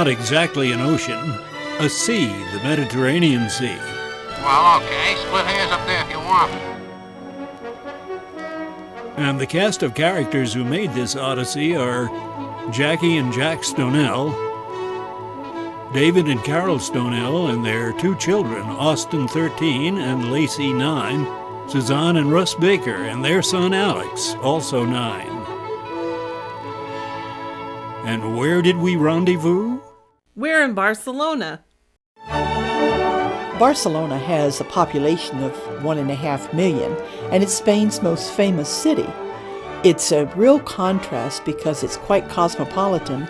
not exactly an ocean, a sea, the Mediterranean Sea. Well, okay, split hairs up there if you want. And the cast of characters who made this odyssey are Jackie and Jack Stonnell, David and Carol Stonnell and their two children, Austin 13 and Lacey 9, Suzanne and Russ Baker and their son Alex, also 9. And where did we rendezvous? We're in Barcelona. Barcelona has a population of 1.5 million, and it's Spain's most famous city. It's a real contrast because it's quite cosmopolitan,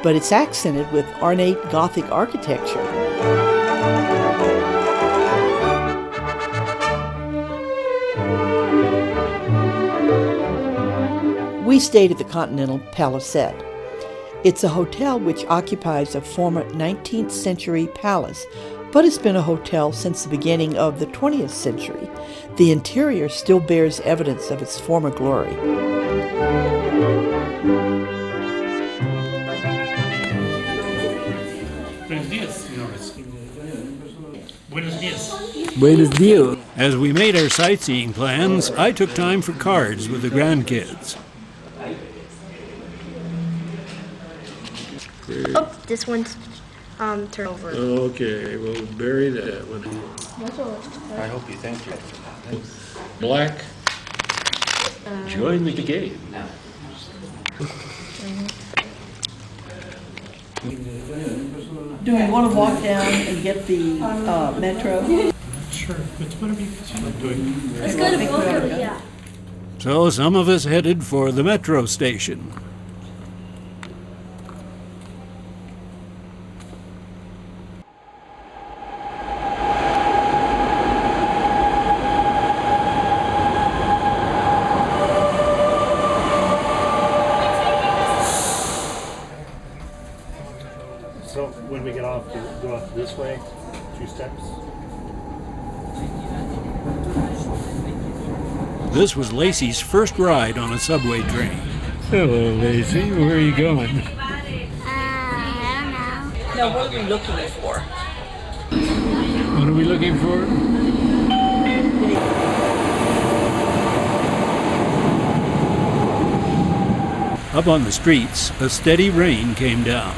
but it's accented with ornate Gothic architecture. We stayed at the Continental Palacete. It's a hotel which occupies a former 19th century palace, but it's been a hotel since the beginning of the 20th century. The interior still bears evidence of its former glory. Buenos dias. As we made our sightseeing plans, I took time for cards with the grandkids. Oh, this one's turned over. Okay, we'll bury that one. I hope you thank you. Black. Join the game. Do we want to walk down and get the metro? Sure, it's whatever you doing. Let's go to Boca, yeah. So some of us headed for the metro station. So when we get off, we go off this way, 2 steps. This was Lacey's first ride on a subway train. Hello, Lacey. Where are you going? I don't know. Now, what are we looking for? What are we looking for? Up on the streets, a steady rain came down.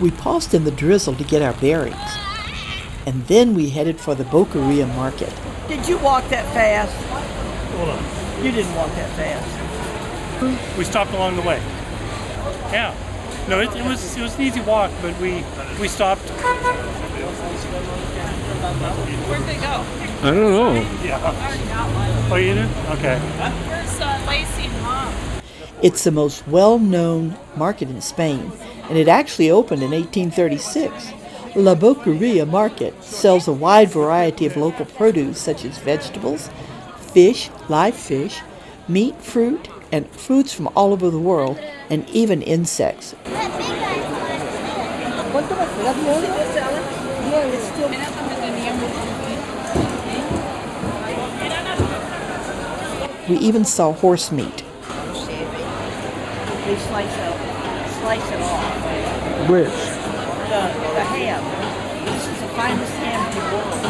We paused in the drizzle to get our bearings, and then we headed for the Boqueria market. Did you walk that fast? Hold on. You didn't walk that fast. We stopped along the way. Yeah. No, it was an easy walk, but we stopped. Where'd they go? I don't know. Yeah. Oh, you did? Okay. Where's Lacey and Mom? It's the most well-known market in Spain, and it actually opened in 1836. La Boqueria Market sells a wide variety of local produce such as vegetables, fish, live fish, meat, fruit, and foods from all over the world, and even insects. We even saw horse meat. They slice it off. Which? The ham. This is the finest ham in the world.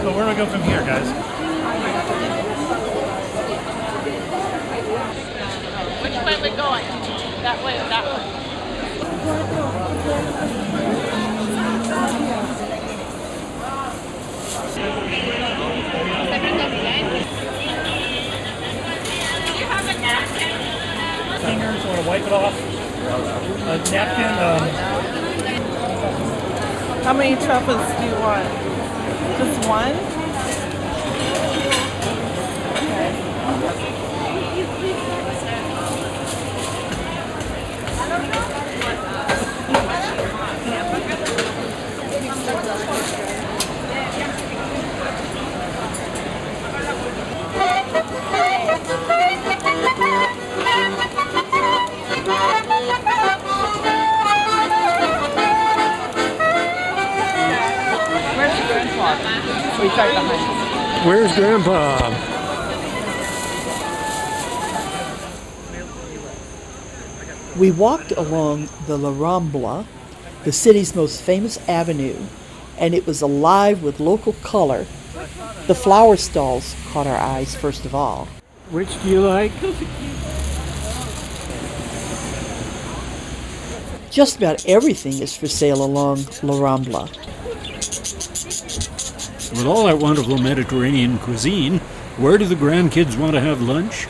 So where do we go from here, guys? Which way are we going? That way or that way? Fingers, want to wipe it off? A napkin. How many truffles do you want? Just one? Where's Grandpa? We walked along the La Rambla, the city's most famous avenue, and it was alive with local color. The flower stalls caught our eyes first of all. Which do you like? Just about everything is for sale along La Rambla. With all that wonderful Mediterranean cuisine, where do the grandkids want to have lunch?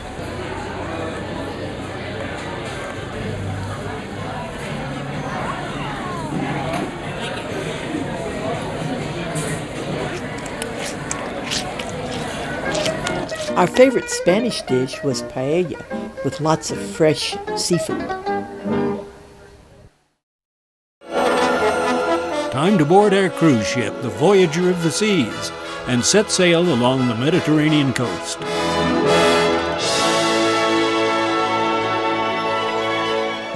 Our favorite Spanish dish was paella, with lots of fresh seafood. Time to board our cruise ship, the Voyager of the Seas, and set sail along the Mediterranean coast.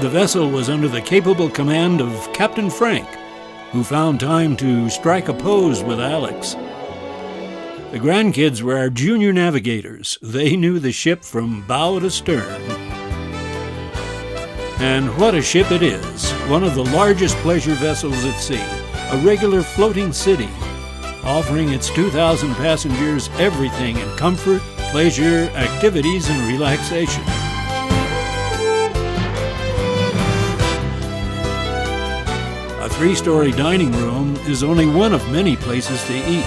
The vessel was under the capable command of Captain Frank, who found time to strike a pose with Alex. The grandkids were our junior navigators. They knew the ship from bow to stern. And what a ship it is, one of the largest pleasure vessels at sea, a regular floating city, offering its 2,000 passengers everything in comfort, pleasure, activities, and relaxation. A 3-story dining room is only one of many places to eat.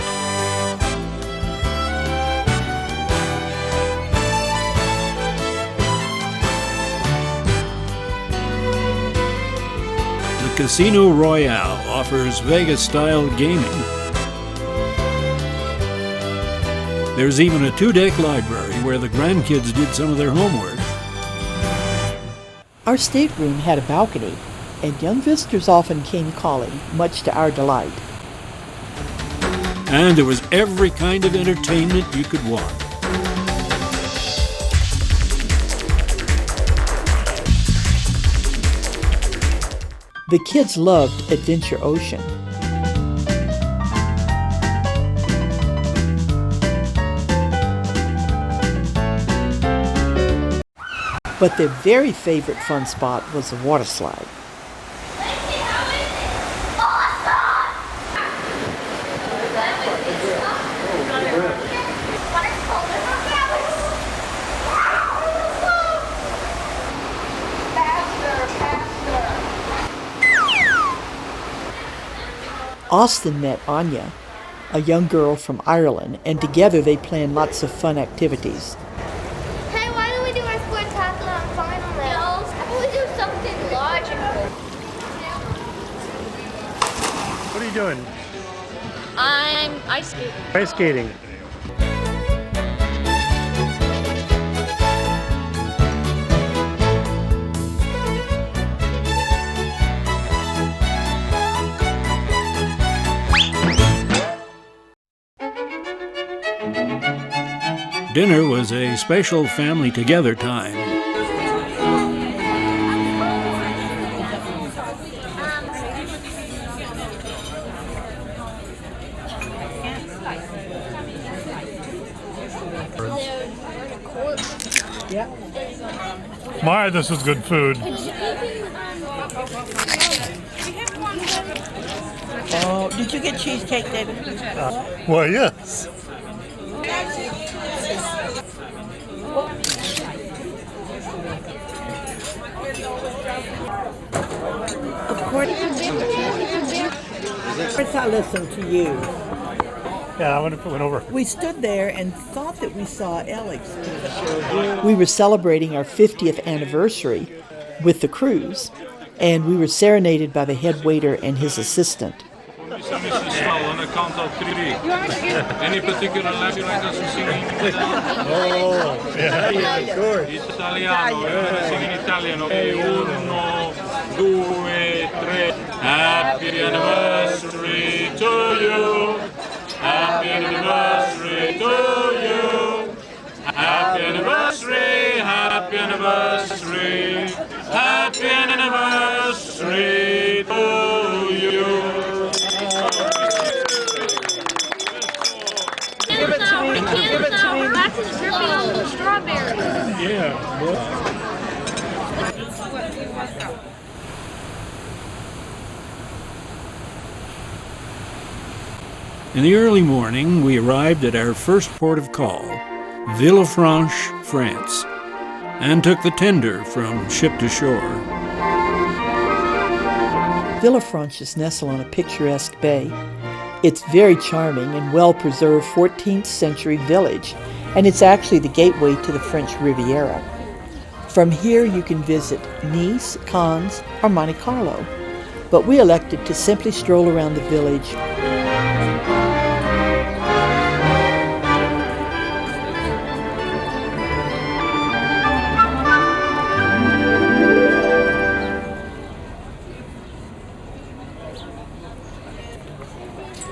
Casino Royale offers Vegas-style gaming. There's even a 2-deck library where the grandkids did some of their homework. Our stateroom had a balcony, and young visitors often came calling, much to our delight. And there was every kind of entertainment you could want. The kids loved Adventure Ocean. But their very favorite fun spot was the water slide. Austin met Anya, a young girl from Ireland, and together they planned lots of fun activities. Hey, why don't we do our spectacular final then? No, we do something logical. What are you doing? I'm ice skating. Ice skating. Dinner was a special family together time. My, this is good food. Oh, did you get cheesecake, David? Well, yes. Of course I listened to you. Yeah, I went over. We stood there and thought that we saw Alex. We were celebrating our 50th anniversary with the cruise, and we were serenaded by the head waiter and his assistant. Mrs. Stonnell on account of 3D. Any particular language you like us to sing in? Oh, yeah, of course. Italiano, we're going to sing in Italian. Okay, 1, 2, 3. Happy anniversary to you. Happy anniversary to you. Happy anniversary, happy anniversary. Happy anniversary to you. Give it to me. In the early morning, we arrived at our first port of call, Villefranche, France, and took the tender from ship to shore. Villefranche is nestled on a picturesque bay. It's very charming and well-preserved 14th century village, and it's actually the gateway to the French Riviera. From here you can visit Nice, Cannes, or Monte Carlo, but we elected to simply stroll around the village.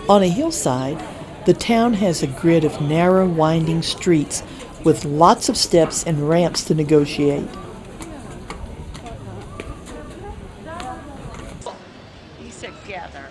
On a hillside, the town has a grid of narrow, winding streets with lots of steps and ramps to negotiate. These together.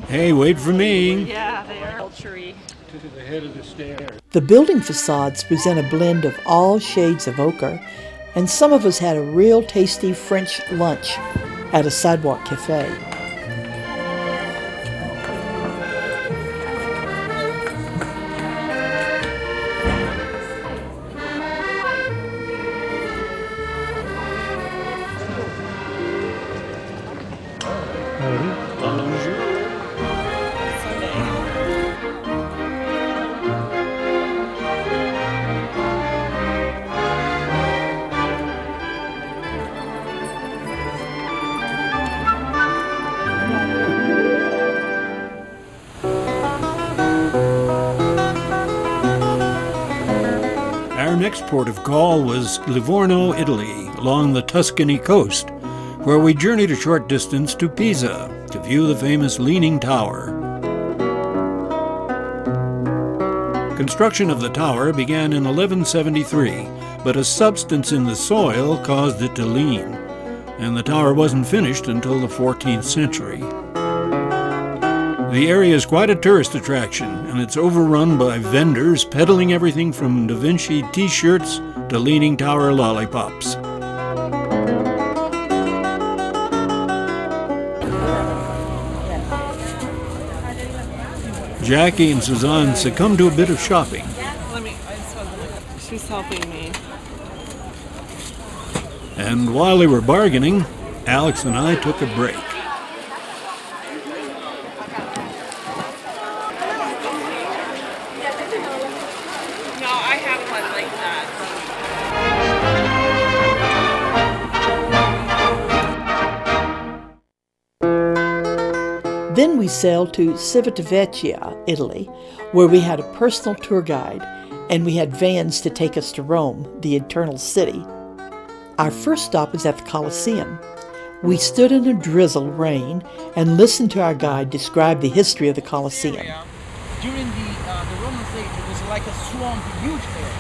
Hey, wait for me. Yeah, they are culture-y. To the head of the stairs. The building facades present a blend of all shades of ochre, and some of us had a real tasty French lunch at a sidewalk cafe. Our next port of call was Livorno, Italy, along the Tuscany coast, where we journeyed a short distance to Pisa to view the famous Leaning Tower. Construction of the tower began in 1173, but a substance in the soil caused it to lean, and the tower wasn't finished until the 14th century. The area is quite a tourist attraction, and it's overrun by vendors peddling everything from Da Vinci t-shirts to Leaning Tower lollipops. Jackie and Suzanne succumbed to a bit of shopping. She's helping me. And while they were bargaining, Alex and I took a break. No, I have one like that. Then we sailed to Civitavecchia, Italy, where we had a personal tour guide, and we had vans to take us to Rome, the eternal city. Our first stop was at the Colosseum. We stood in a drizzle rain and listened to our guide describe the history of the Colosseum. During the Roman age, it was like a swamp, huge area.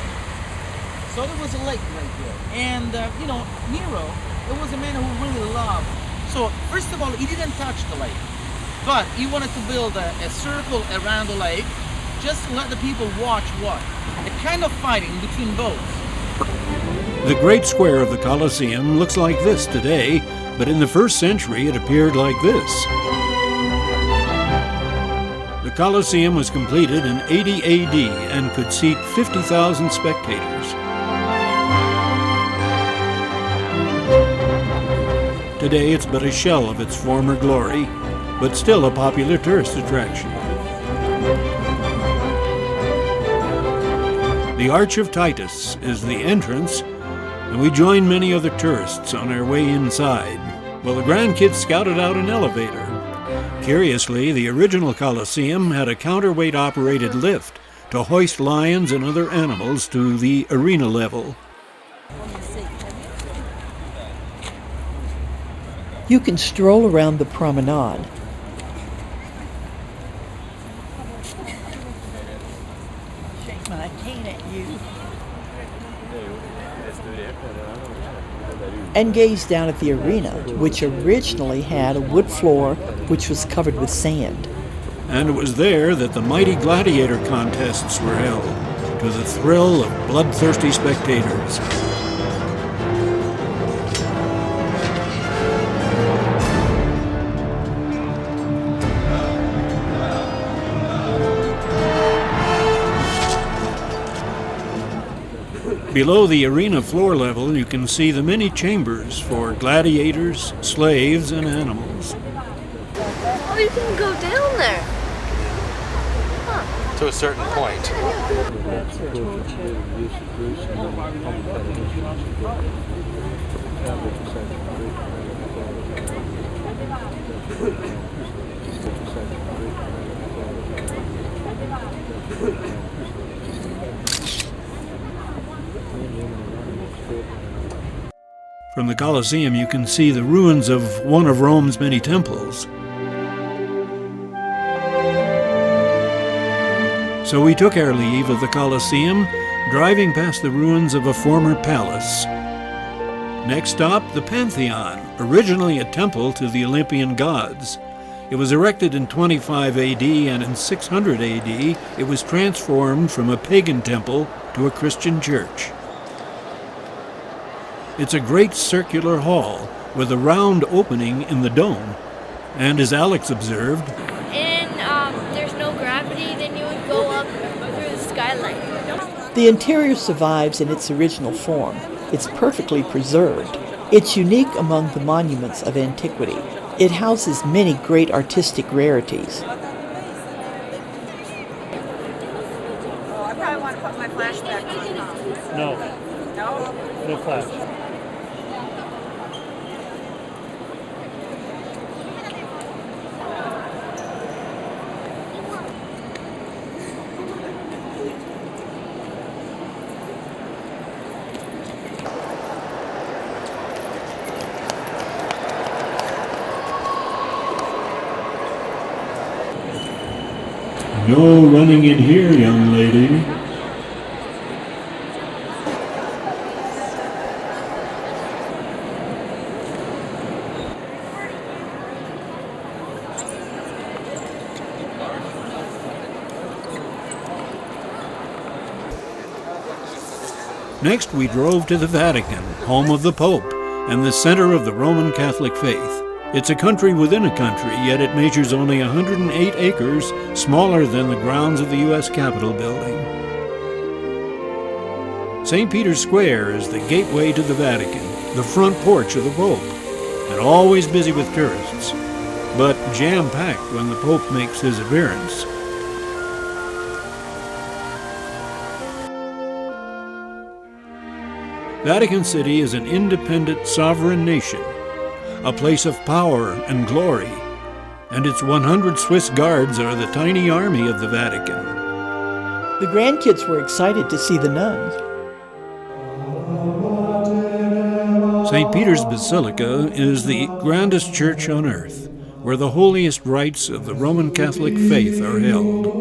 So there was a lake right there. And, Nero, it was a man who really loved. So, first of all, he didn't touch the lake. But he wanted to build a circle around the lake, just to let the people watch what? A kind of fighting between boats. The Great Square of the Colosseum looks like this today, but in the first century it appeared like this. The Colosseum was completed in 80 AD and could seat 50,000 spectators. Today it's but a shell of its former glory, but still a popular tourist attraction. The Arch of Titus is the entrance, and we joined many other tourists on our way inside, while the grandkids scouted out an elevator. Curiously, the original Colosseum had a counterweight-operated lift to hoist lions and other animals to the arena level. You can stroll around the promenade. Shake my cane at you. and gaze down at the arena, which originally had a wood floor which was covered with sand. And it was there that the mighty gladiator contests were held, to the thrill of bloodthirsty spectators. Below the arena floor level, you can see the many chambers for gladiators, slaves, and animals. Oh, you can go down there. To a certain point. From the Colosseum, you can see the ruins of one of Rome's many temples. So we took our leave of the Colosseum, driving past the ruins of a former palace. Next stop, the Pantheon, originally a temple to the Olympian gods. It was erected in 25 AD, and in 600 AD, it was transformed from a pagan temple to a Christian church. It's a great circular hall with a round opening in the dome. And as Alex observed, And there's no gravity, then you would go up through the skylight. The interior survives in its original form. It's perfectly preserved. It's unique among the monuments of antiquity. It houses many great artistic rarities. I probably want to put my flashback on. No. No? No flash. "No running in here, young lady." Next, we drove to the Vatican, home of the Pope, and the center of the Roman Catholic faith. It's a country within a country, yet it measures only 108 acres, smaller than the grounds of the U.S. Capitol building. St. Peter's Square is the gateway to the Vatican, the front porch of the Pope, and always busy with tourists, but jam-packed when the Pope makes his appearance. Vatican City is an independent sovereign nation, a place of power and glory, and its 100 Swiss guards are the tiny army of the Vatican. The grandkids were excited to see the nuns. St. Peter's Basilica is the grandest church on earth, where the holiest rites of the Roman Catholic faith are held.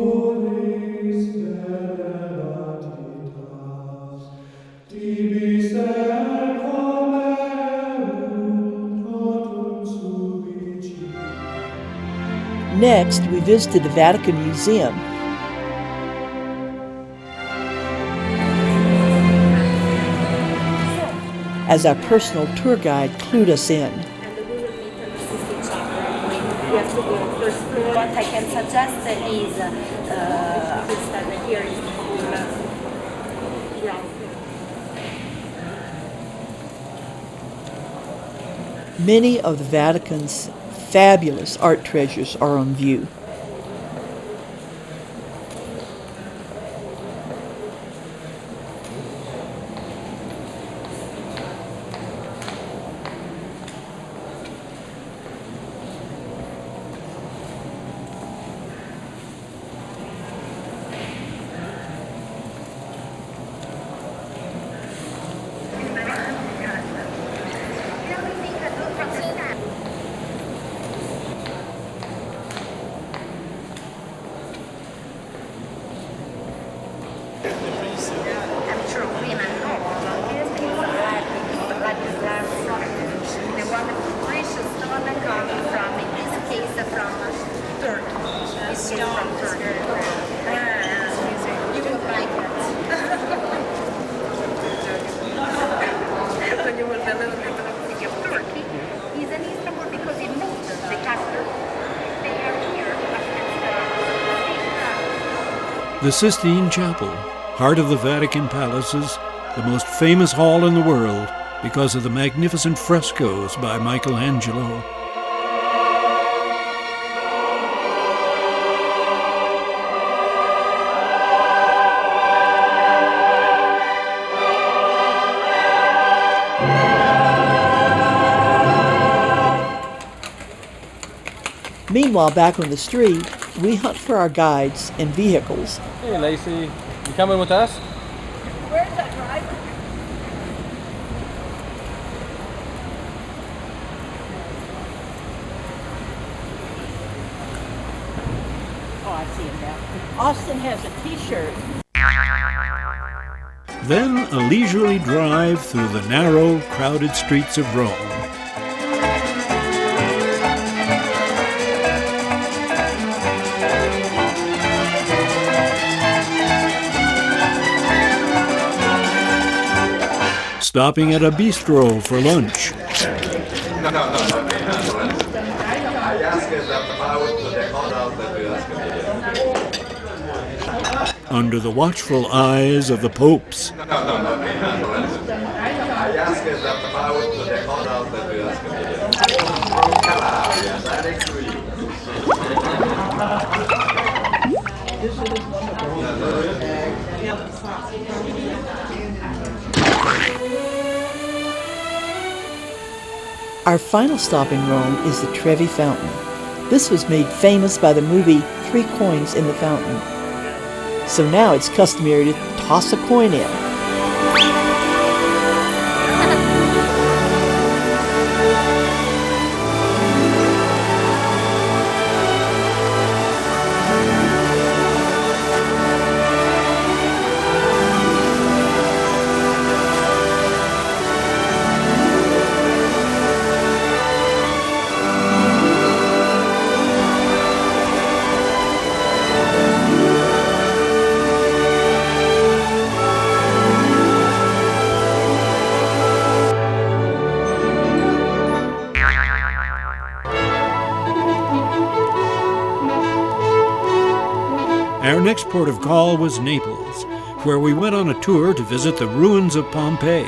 Next, we visited the Vatican Museum. As our personal tour guide clued us in. You have to go first floor. What I can suggest is here is ground floor. Many of the Vatican's fabulous art treasures are on view. stones. You would like it. When you will be a little bit of Turkey, is an Istanbul because it moved the capital. They are here. The Sistine Chapel, heart of the Vatican palaces, the most famous hall in the world because of the magnificent frescoes by Michelangelo. Meanwhile, back on the street, we hunt for our guides and vehicles. Hey, Lacey, you coming with us? Where's that driver? Oh, I see him now. Austin has a t-shirt. Then a leisurely drive through the narrow, crowded streets of Rome. Stopping at a bistro for lunch. Under the watchful eyes of the popes. Our final stop in Rome is the Trevi Fountain. This was made famous by the movie Three Coins in the Fountain. So now it's customary to toss a coin in. Our next port of call was Naples, where we went on a tour to visit the ruins of Pompeii.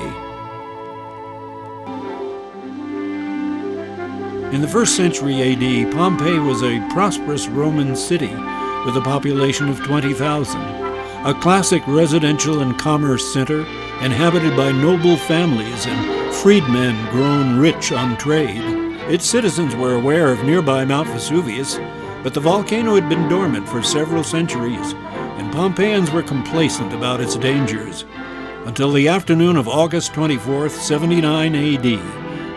In the 1st century AD, Pompeii was a prosperous Roman city with a population of 20,000, a classic residential and commerce center inhabited by noble families and freedmen grown rich on trade. Its citizens were aware of nearby Mount Vesuvius, but the volcano had been dormant for several centuries, and Pompeians were complacent about its dangers, until the afternoon of August 24th, 79 AD,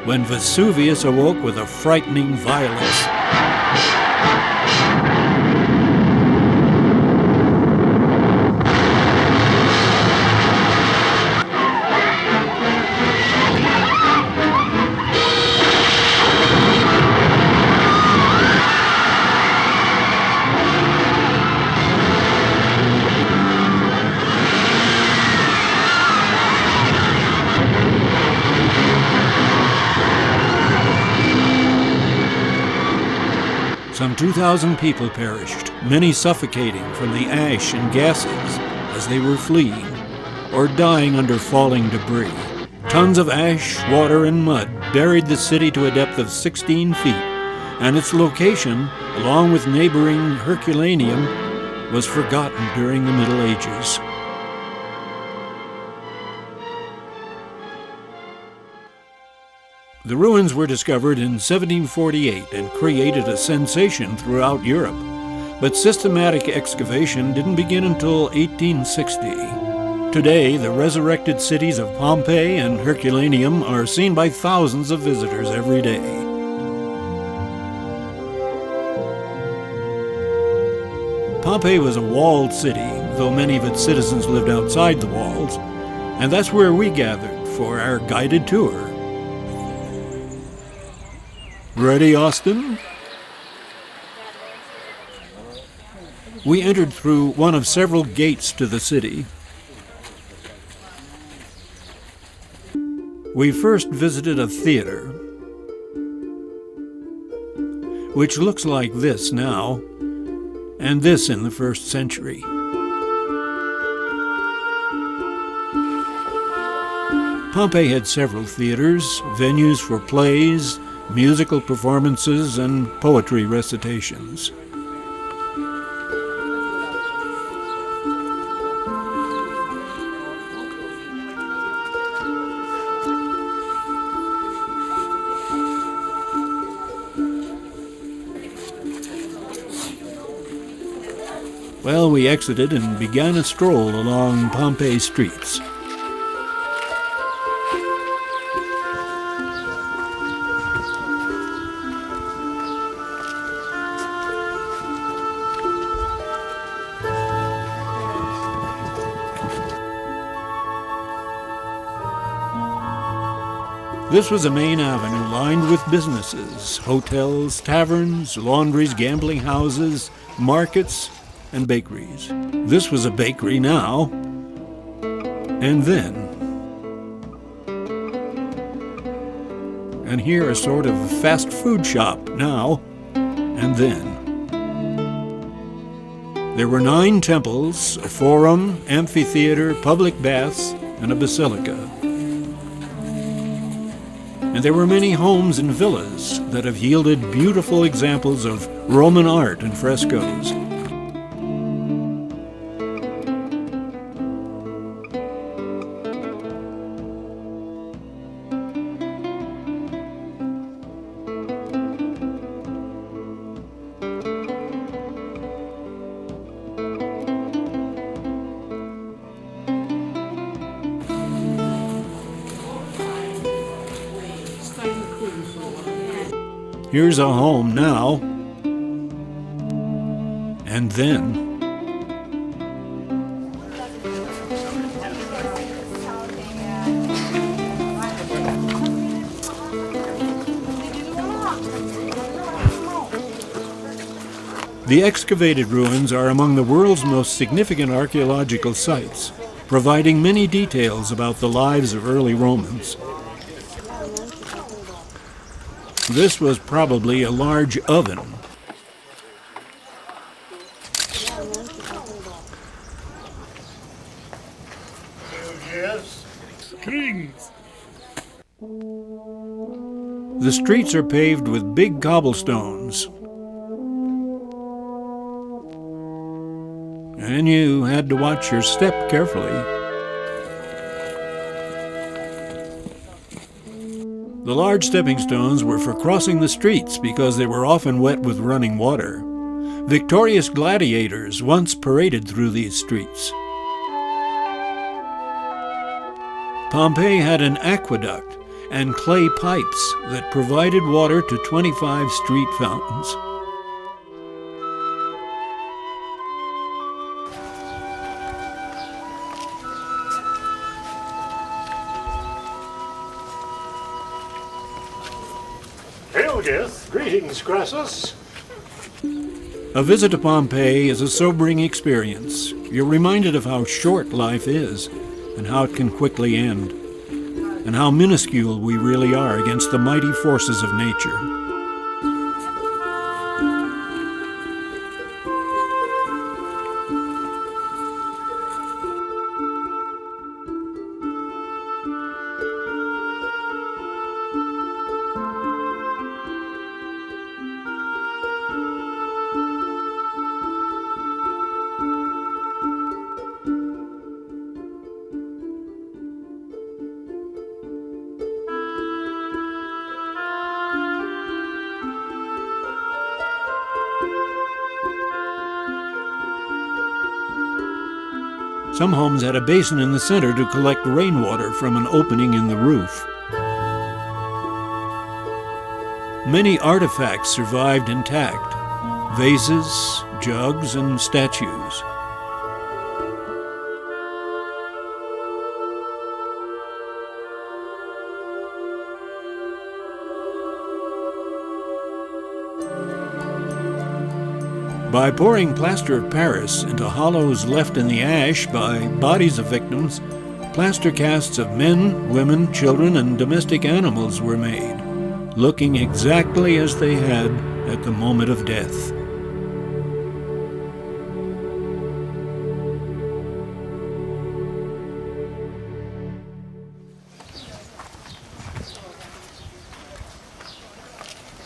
when Vesuvius awoke with a frightening violence. Some 2,000 people perished, many suffocating from the ash and gases as they were fleeing, or dying under falling debris. Tons of ash, water, and mud buried the city to a depth of 16 feet, and its location, along with neighboring Herculaneum, was forgotten during the Middle Ages. The ruins were discovered in 1748 and created a sensation throughout Europe, but systematic excavation didn't begin until 1860. Today, the resurrected cities of Pompeii and Herculaneum are seen by thousands of visitors every day. Pompeii was a walled city, though many of its citizens lived outside the walls, and that's where we gathered for our guided tour. Ready, Austin? We entered through one of several gates to the city. We first visited a theater, which looks like this now, and this in the 1st century. Pompeii had several theaters, venues for plays, musical performances, and poetry recitations. Well, we exited and began a stroll along Pompeii streets. This was a main avenue lined with businesses, hotels, taverns, laundries, gambling houses, markets, and bakeries. This was a bakery now, and then. And here a sort of fast food shop now, and then. There were 9 temples, a forum, amphitheater, public baths, and a basilica. And there were many homes and villas that have yielded beautiful examples of Roman art and frescoes. Here's a home now, and then. The excavated ruins are among the world's most significant archaeological sites, providing many details about the lives of early Romans. This was probably a large oven. Kings. The streets are paved with big cobblestones. And you had to watch your step carefully. The large stepping stones were for crossing the streets because they were often wet with running water. Victorious gladiators once paraded through these streets. Pompeii had an aqueduct and clay pipes that provided water to 25 street fountains. Greetings, Crassus. A visit to Pompeii is a sobering experience. You're reminded of how short life is, and how it can quickly end, and how minuscule we really are against the mighty forces of nature. Some homes had a basin in the center to collect rainwater from an opening in the roof. Many artifacts survived intact: vases, jugs, and statues. By pouring plaster of Paris into hollows left in the ash by bodies of victims, plaster casts of men, women, children, and domestic animals were made, looking exactly as they had at the moment of death.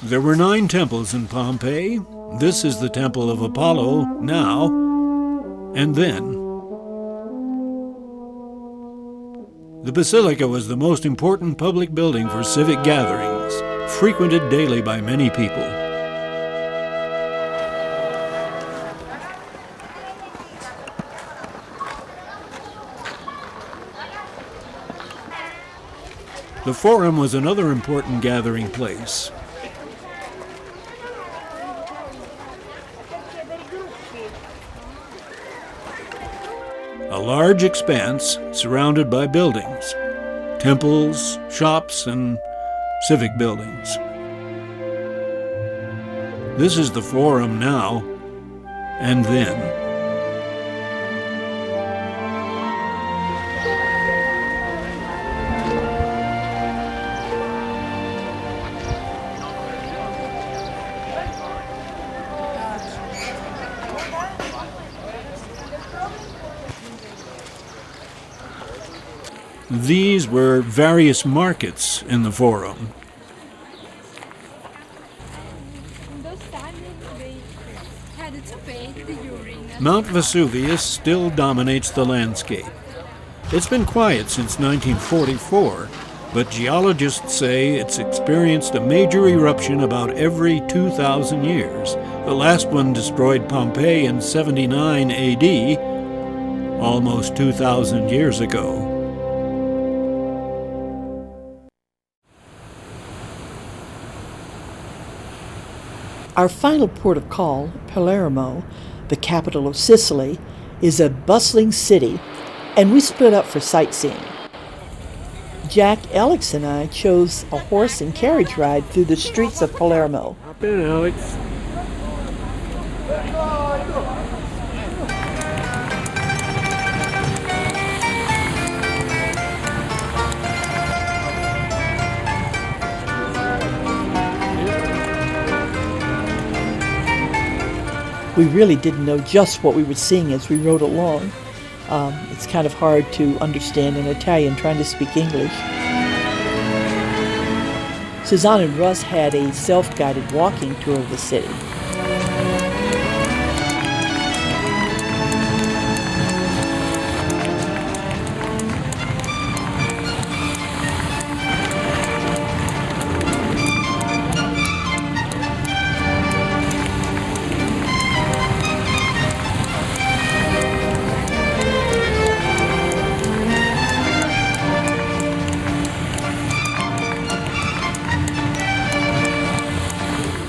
There were 9 temples in Pompeii. This is the Temple of Apollo now, and then. The Basilica was the most important public building for civic gatherings, frequented daily by many people. The Forum was another important gathering place. A large expanse surrounded by buildings, temples, shops, and civic buildings. This is the Forum now, and then. These were various markets in the Forum. Mount Vesuvius still dominates the landscape. It's been quiet since 1944, but geologists say it's experienced a major eruption about every 2,000 years. The last one destroyed Pompeii in 79 AD, almost 2,000 years ago. Our final port of call, Palermo, the capital of Sicily, is a bustling city, and we split up for sightseeing. Jack, Alex, and I chose a horse and carriage ride through the streets of Palermo. Hop in, Alex. We really didn't know just what we were seeing as we rode along. It's kind of hard to understand an Italian trying to speak English. Suzanne and Russ had a self-guided walking tour of the city.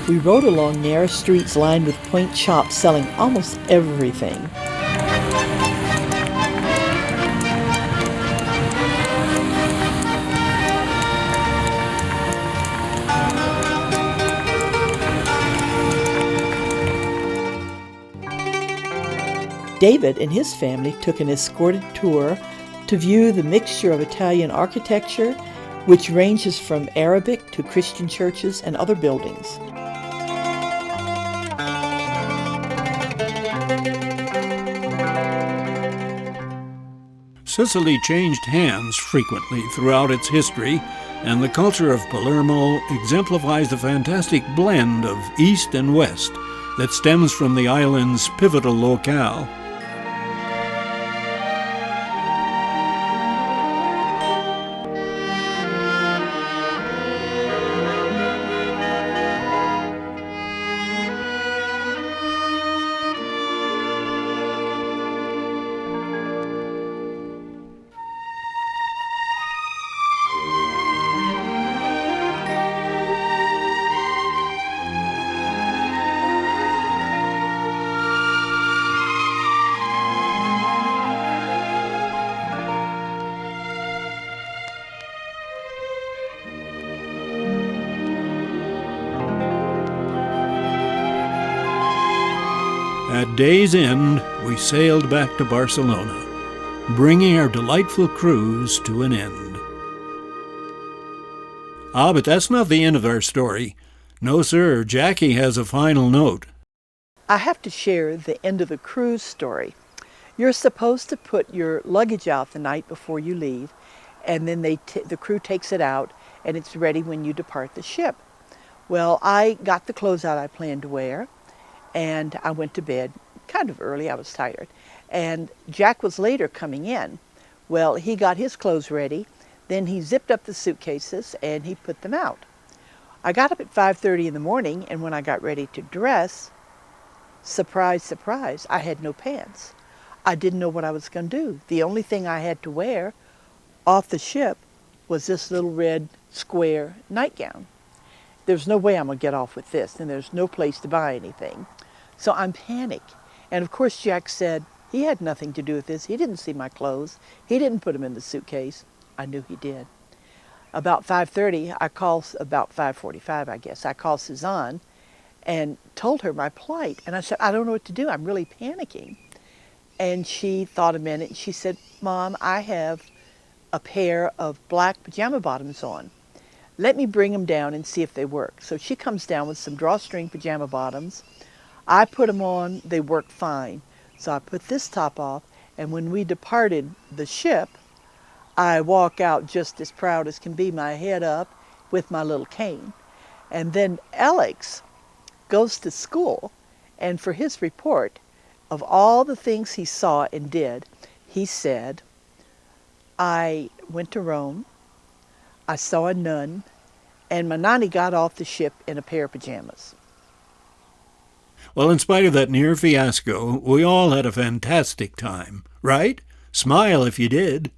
We rode along narrow streets lined with quaint shops selling almost everything. David and his family took an escorted tour to view the mixture of Italian architecture, which ranges from Arabic to Christian churches and other buildings. Sicily changed hands frequently throughout its history, and the culture of Palermo exemplifies the fantastic blend of East and West that stems from the island's pivotal locale. At day's end, we sailed back to Barcelona, bringing our delightful cruise to an end. Ah, but that's not the end of our story. No, sir, Jackie has a final note. I have to share the end of the cruise story. You're supposed to put your luggage out the night before you leave, and then the crew takes it out, and it's ready when you depart the ship. Well, I got the clothes out I planned to wear, and I went to bed kind of early. I was tired. And Jack was later coming in. Well, he got his clothes ready, then he zipped up the suitcases, and he put them out. I got up at 5:30 in the morning, and when I got ready to dress, surprise, surprise, I had no pants. I didn't know what I was going to do. The only thing I had to wear off the ship was this little red square nightgown. There's no way I'm going to get off with this, and there's no place to buy anything. So I'm panicked. And of course Jack said he had nothing to do with this. He didn't see my clothes. He didn't put them in the suitcase. I knew he did. About 5:30, about 5:45, I guess, I called Suzanne and told her my plight. And I said, I don't know what to do. I'm really panicking. And she thought a minute. And she said, Mom, I have a pair of black pajama bottoms on. Let me bring them down and see if they work. So she comes down with some drawstring pajama bottoms. I put them on. They worked fine. So I put this top off. And when we departed the ship, I walk out just as proud as can be, my head up with my little cane. And then Alex goes to school, and for his report of all the things he saw and did, he said, I went to Rome, I saw a nun, and my nanny got off the ship in a pair of pajamas. Well, in spite of that near fiasco, we all had a fantastic time, right? Smile if you did.